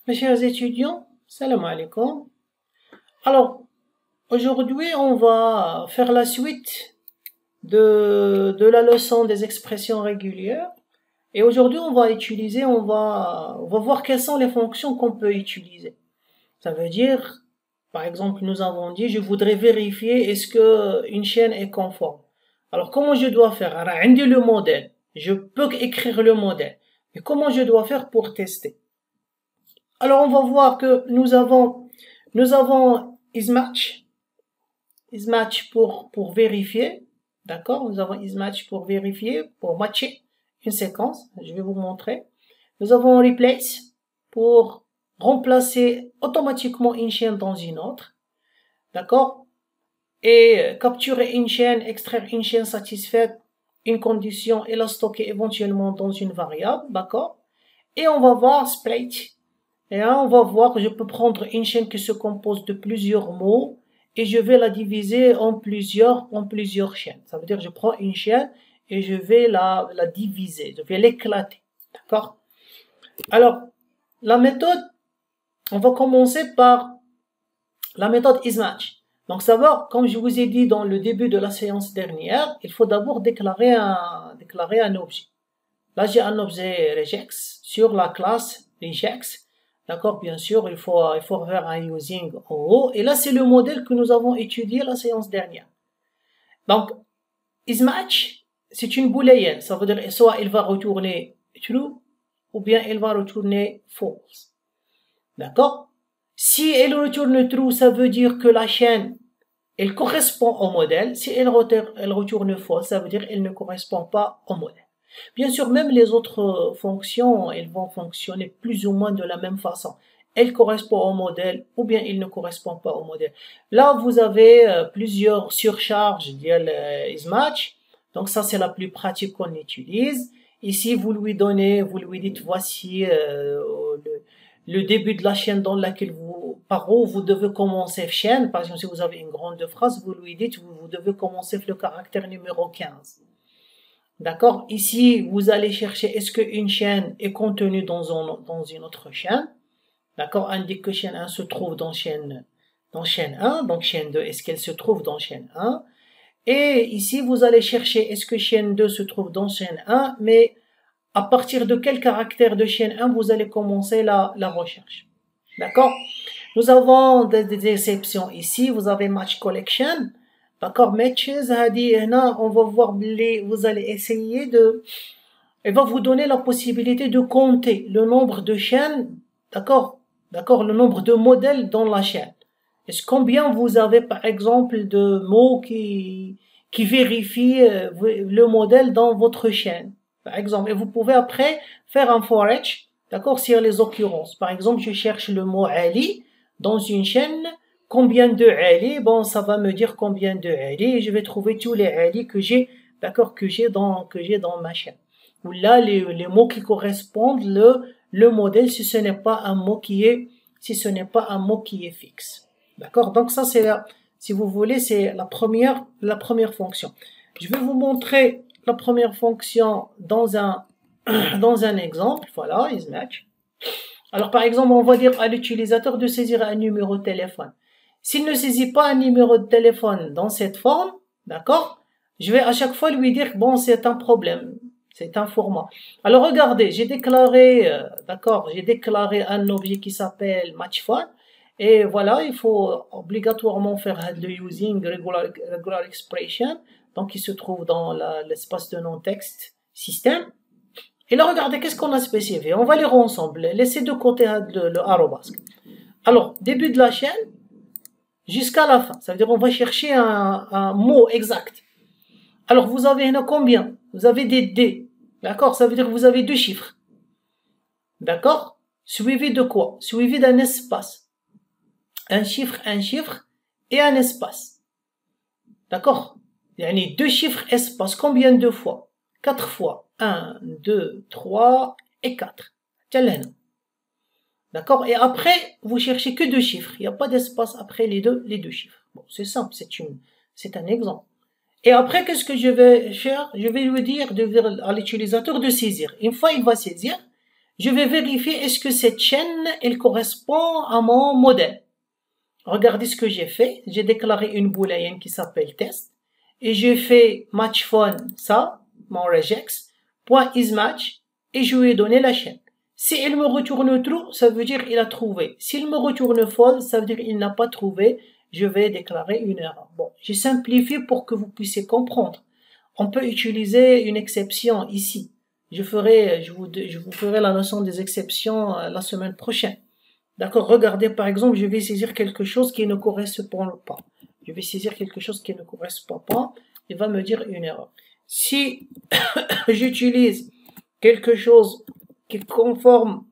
Mes chers étudiants, salam alaikum. Alors, aujourd'hui, on va faire la suite de la leçon des expressions régulières. Et aujourd'hui, on va voir quelles sont les fonctions qu'on peut utiliser. Ça veut dire, par exemple, nous avons dit, je voudrais vérifier est-ce que une chaîne est conforme. Alors, comment je dois faire? Alors, عندي le modèle. Je peux écrire le modèle. Mais comment je dois faire pour tester? Alors, on va voir que nous avons ismatch pour vérifier, d'accord? Nous avons ismatch pour vérifier, pour matcher une séquence. Je vais vous montrer. Nous avons replace pour remplacer automatiquement une chaîne dans une autre, d'accord? Et capturer une chaîne, extraire une chaîne satisfaite, une condition et la stocker éventuellement dans une variable, d'accord? Et on va voir split. Et là, on va voir que je peux prendre une chaîne qui se compose de plusieurs mots et je vais la diviser en plusieurs chaînes. Ça veut dire que je prends une chaîne et je vais la diviser, je vais l'éclater. D'accord? Alors, la méthode, on va commencer par la méthode ismatch. Donc, savoir, comme je vous ai dit dans le début de la séance dernière, il faut d'abord déclarer un objet. Là, j'ai un objet regex sur la classe regex. D'accord, bien sûr, il faut faire un using en haut. Et là, c'est le modèle que nous avons étudié la séance dernière. Donc, isMatch, c'est une booléenne. Ça veut dire soit il va retourner true, ou bien il va retourner false. D'accord? Si elle retourne true, ça veut dire que la chaîne, elle correspond au modèle. Si elle retourne false, ça veut dire qu'elle ne correspond pas au modèle. Bien sûr, même les autres fonctions, elles vont fonctionner plus ou moins de la même façon. Elles correspondent au modèle ou bien elles ne correspondent pas au modèle. Là, vous avez plusieurs surcharges de isMatch. Donc ça, c'est la plus pratique qu'on utilise. Ici, vous lui dites voici le début de la chaîne dans laquelle par où vous devez commencer chaîne. Par exemple, si vous avez une grande phrase, vous lui dites vous devez commencer le caractère numéro 15. D'accord? Ici, vous allez chercher est-ce qu'une chaîne est contenue dans une autre chaîne. D'accord? Indique que chaîne 1 se trouve dans chaîne 1. Donc chaîne 2, est-ce qu'elle se trouve dans chaîne 1? Et ici, vous allez chercher est-ce que chaîne 2 se trouve dans chaîne 1, mais à partir de quel caractère de chaîne 1 vous allez commencer la recherche. D'accord? Nous avons des exceptions ici. Vous avez match collection. D'accord, matches, on va voir vous allez essayer elle va vous donner la possibilité de compter le nombre de chaînes, d'accord, le nombre de modèles dans la chaîne. Est-ce combien vous avez par exemple de mots qui vérifient le modèle dans votre chaîne, par exemple, et vous pouvez après faire un for each, d'accord, sur les occurrences. Par exemple, je cherche le mot Ali dans une chaîne. Combien de Ali? Bon, ça va me dire combien de Ali et je vais trouver tous les Ali que j'ai, d'accord, que j'ai dans ma chaîne. Ou là, les mots qui correspondent le modèle si ce n'est pas un mot qui est fixe. D'accord? Donc ça c'est si vous voulez, c'est la première fonction. Je vais vous montrer la première fonction dans un exemple. Voilà, isMatch. Alors par exemple, on va dire à l'utilisateur de saisir un numéro de téléphone. S'il ne saisit pas un numéro de téléphone dans cette forme, d'accord, je vais à chaque fois lui dire, bon, c'est un problème, c'est un format. Alors regardez, j'ai déclaré un objet qui s'appelle matchFile, et voilà, il faut obligatoirement faire le using regular expression, donc il se trouve dans l'espace de non-texte système. Et là, regardez, qu'est-ce qu'on a spécifié? On va lire ensemble. Laissez de côté le arrobas. Alors, début de la chaîne, jusqu'à la fin. Ça veut dire on va chercher un mot exact. Alors, vous avez combien? Vous avez des D. D'accord? Ça veut dire que vous avez deux chiffres. D'accord? Suivi de quoi? Suivi d'un espace. Un chiffre et un espace. D'accord? Il y a deux chiffres, espace. Combien de fois? 4 fois. 1, 2, 3 et 4. D'accord? Et après, vous cherchez que deux chiffres. Il n'y a pas d'espace après les deux chiffres. Bon, c'est simple, c'est un exemple. Et après, qu'est-ce que je vais faire? Je vais lui dire à l'utilisateur de saisir. Une fois il va saisir, je vais vérifier est-ce que cette chaîne, elle correspond à mon modèle. Regardez ce que j'ai fait. J'ai déclaré une booléenne qui s'appelle test. Et j'ai fait match phone, ça, mon regex, point isMatch, et je lui ai donné la chaîne. Si il me retourne true, ça veut dire il a trouvé. S'il me retourne false, ça veut dire il n'a pas trouvé. Je vais déclarer une erreur. Bon, j'ai simplifié pour que vous puissiez comprendre. On peut utiliser une exception ici. Je vous ferai la notion des exceptions la semaine prochaine. D'accord, regardez par exemple, je vais saisir quelque chose qui ne correspond pas. Je vais saisir quelque chose qui ne correspond pas, il va me dire une erreur. Si j'utilise quelque chose qui est conforme,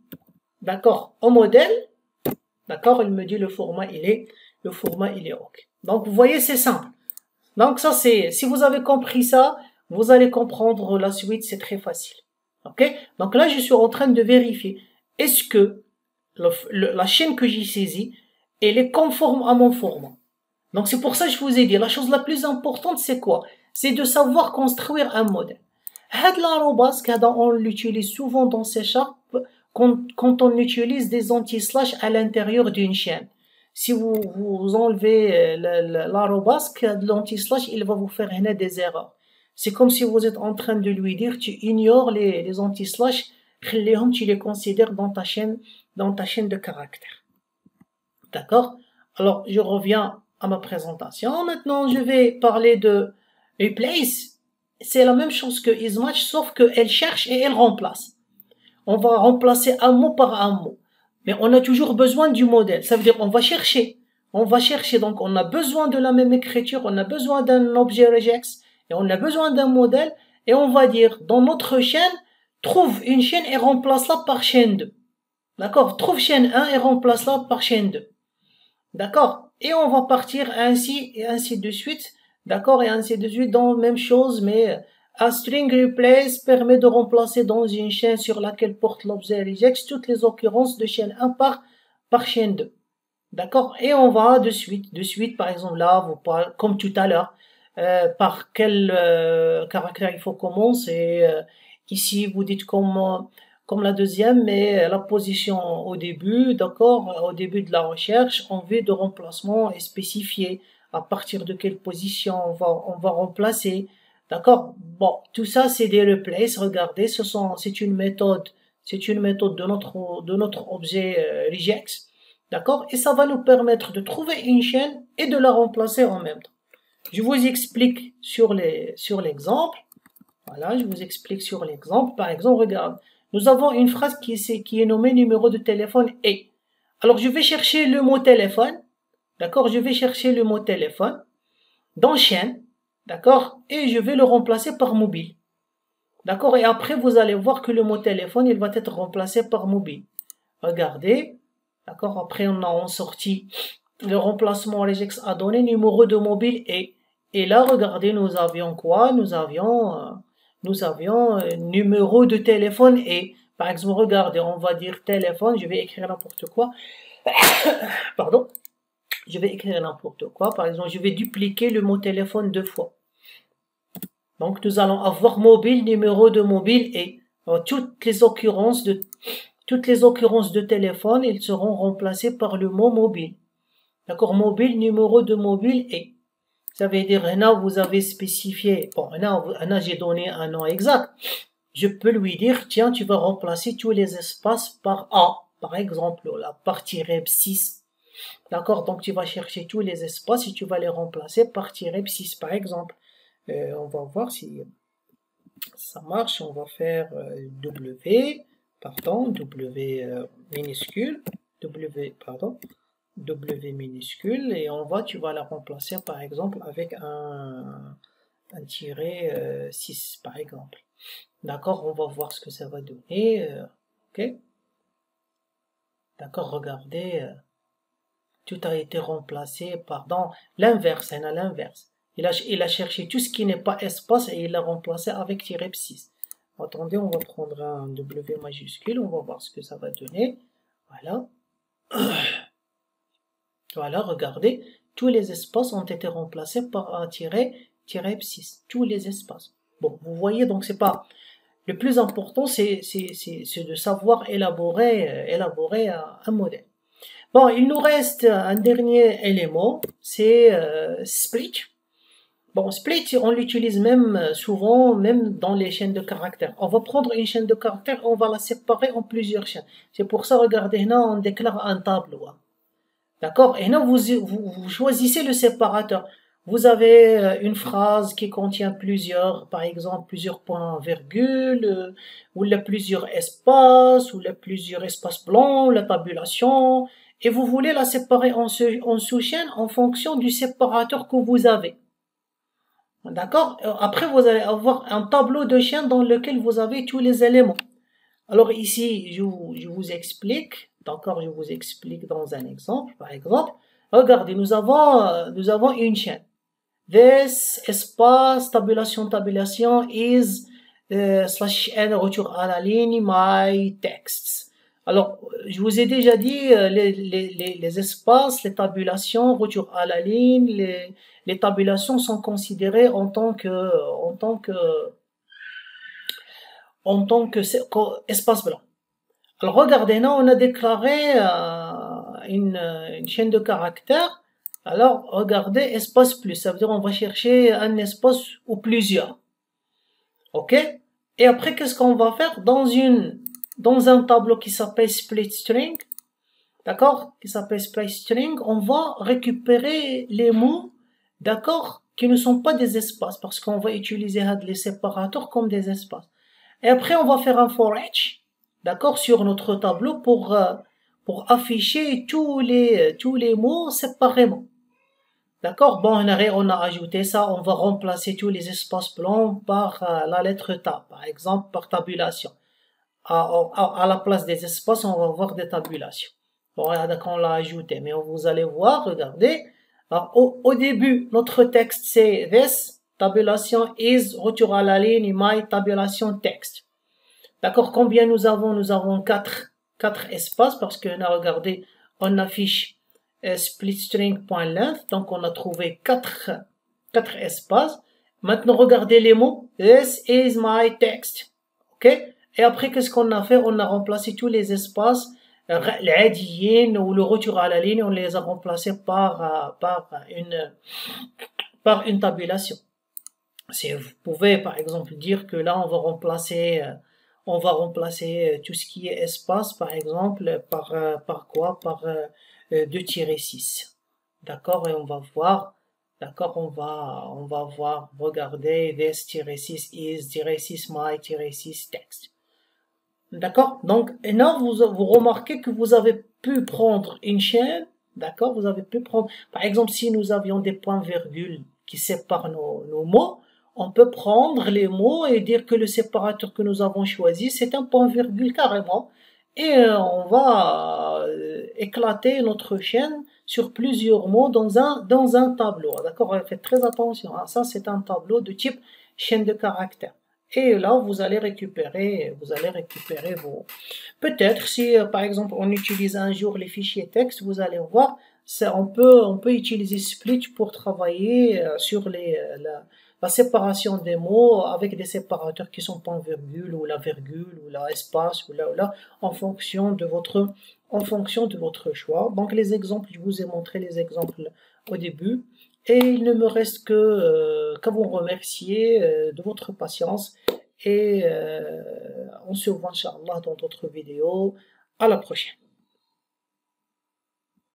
d'accord, au modèle, d'accord, il me dit le format il est OK. Donc vous voyez, c'est simple. Donc ça c'est, si vous avez compris ça, vous allez comprendre la suite, c'est très facile. OK? Donc là je suis en train de vérifier, est-ce que la chaîne que j'ai saisie, elle est conforme à mon format. Donc c'est pour ça que je vous ai dit, la chose la plus importante c'est quoi? C'est de savoir construire un modèle. l'arrobasque, on l'utilise souvent dans C# quand on utilise des anti-slash à l'intérieur d'une chaîne. Si vous enlevez l'arrobasque, l'anti-slash, il va vous faire des erreurs. C'est comme si vous êtes en train de lui dire, tu ignores les anti-slash, tu les considères dans ta chaîne de caractères. D'accord? Alors, je reviens à ma présentation. Maintenant, je vais parler de replace. C'est la même chose que isMatch, sauf qu'elle cherche et elle remplace. On va remplacer un mot par un mot. Mais on a toujours besoin du modèle. Ça veut dire on va chercher. On va chercher. Donc, on a besoin de la même écriture. On a besoin d'un objet regex. Et on a besoin d'un modèle. Et on va dire, dans notre chaîne, trouve une chaîne et remplace-la par chaîne 2. D'accord? Trouve chaîne 1 et remplace-la par chaîne 2. D'accord? Et on va partir ainsi et ainsi de suite. D'accord? Et ainsi de suite dans la même chose, mais un string replace permet de remplacer dans une chaîne sur laquelle porte l'objet regex toutes les occurrences de chaîne 1 par chaîne 2. D'accord? Et on va de suite, par exemple là, vous parlez, comme tout à l'heure, par quel caractère il faut commencer. Ici, vous dites comme la deuxième, mais la position au début, d'accord, au début de la recherche, en vue de remplacement est spécifiée. À partir de quelle position on va remplacer, d'accord. Bon, tout ça c'est des replace. Regardez, c'est une méthode de notre objet regex, d'accord, et ça va nous permettre de trouver une chaîne et de la remplacer en même temps. Je vous explique sur l'exemple. Voilà, je vous explique sur l'exemple. Par exemple, regarde. Nous avons une phrase qui est nommée numéro de téléphone et. Alors, je vais chercher le mot téléphone. D'accord? Je vais chercher le mot téléphone dans chaîne. D'accord? Et je vais le remplacer par mobile. D'accord? Et après, vous allez voir que le mot téléphone, il va être remplacé par mobile. Regardez. D'accord? Après, on a sorti le remplacement regex a donné numéro de mobile et. Et là, regardez, nous avions quoi? Nous avions numéro de téléphone et, par exemple, regardez, on va dire téléphone, je vais écrire n'importe quoi. Pardon. Je vais écrire n'importe quoi. Par exemple, je vais dupliquer le mot téléphone 2 fois. Donc, nous allons avoir mobile, numéro de mobile et toutes les occurrences de téléphone, ils seront remplacés par le mot mobile. D'accord? Mobile, numéro de mobile et. Ça veut dire, là, vous avez spécifié, bon, là, j'ai donné un nom exact. Je peux lui dire, tiens, tu vas remplacer tous les espaces par A, par exemple, la partie rep 6. D'accord? Donc, tu vas chercher tous les espaces et tu vas les remplacer par rep 6, par exemple. On va voir si ça marche. On va faire W minuscule, W minuscule, et tu vas la remplacer par exemple avec un tiret 6 par exemple. D'accord, on va voir ce que ça va donner. Ok. D'accord, regardez, tout a été remplacé par l'inverse, à l'inverse. Il a cherché tout ce qui n'est pas espace et il l'a remplacé avec tiret 6. Attendez, on va prendre un W majuscule, on va voir ce que ça va donner. Voilà. Voilà, regardez, tous les espaces ont été remplacés par un tiret 6. Tous les espaces. Bon, vous voyez, donc c'est pas Le plus important, c'est de savoir élaborer un modèle. Bon, il nous reste un dernier élément, c'est split. Bon, split, on l'utilise même souvent, même dans les chaînes de caractères. On va prendre une chaîne de caractères, on va la séparer en plusieurs chaînes. C'est pour ça, regardez, là, on déclare un tableau. D'accord? Et là, vous choisissez le séparateur. Vous avez une phrase qui contient plusieurs, par exemple, plusieurs points virgules, ou là, plusieurs espaces, ou là, plusieurs espaces blancs, la tabulation, et vous voulez la séparer en sous-chaînes en fonction du séparateur que vous avez. D'accord? Après, vous allez avoir un tableau de chaînes dans lequel vous avez tous les éléments. Alors ici, je vous explique. D'accord, je vous explique dans un exemple. Par exemple, regardez, nous avons une chaîne. This espace tabulation is slash n retour à la ligne my texts. Alors, je vous ai déjà dit les espaces, les tabulations, retour à la ligne, les tabulations sont considérées en tant que espace blanc. Alors regardez, là on a déclaré une chaîne de caractères. Alors regardez espace plus, ça veut dire on va chercher un espace ou plusieurs. Ok? Et après qu'est-ce qu'on va faire dans un tableau qui s'appelle split string, d'accord? Qui s'appelle split string, on va récupérer les mots, d'accord, qui ne sont pas des espaces parce qu'on va utiliser les séparateurs comme des espaces. Et après on va faire un for each, d'accord, sur notre tableau pour afficher tous les mots séparément. D'accord? Bon, on a ajouté ça, on va remplacer tous les espaces blancs par la lettre tab, par exemple par tabulation. À la place des espaces, on va avoir des tabulations. Bon, regardez qu'on l'a ajouté, mais vous allez voir, regardez. Alors, au début, notre texte c'est this, tabulation is, retour à la ligne, my, tabulation text. D'accord? Combien nous avons? Nous avons 4 espaces parce que là, regardez, on affiche splitstring.length, donc on a trouvé 4 espaces. Maintenant, regardez les mots. This is my text. Ok? Et après, qu'est-ce qu'on a fait? On a remplacé tous les espaces, l'adiyin ou le retour à la ligne, on les a remplacés par une tabulation. Vous pouvez, par exemple, dire que là, on va remplacer tout ce qui est espace, par exemple, par quoi? Par 2-6. D'accord? Et on va voir, d'accord, on va voir, regardez, this-6 is, my-6 text. D'accord? Donc, et là, vous remarquez que vous avez pu prendre une chaîne, d'accord? Vous avez pu prendre, par exemple, si nous avions des points-virgules qui séparent nos mots, on peut prendre les mots et dire que le séparateur que nous avons choisi, c'est un point-virgule carrément. Et on va éclater notre chaîne sur plusieurs mots dans un tableau. D'accord? Faites très attention. Hein? Ça, c'est un tableau de type chaîne de caractères. Et là, vous allez récupérer vos... Peut-être si, par exemple, on utilise un jour les fichiers texte, vous allez voir, on peut utiliser Split pour travailler sur la séparation des mots avec des séparateurs qui sont point-virgule ou la virgule ou la espace ou là en fonction de votre choix. Donc les exemples, je vous ai montré les exemples au début et il ne me reste qu'à vous remercier de votre patience et on se voit Inch'Allah dans d'autres vidéos. À la prochaine.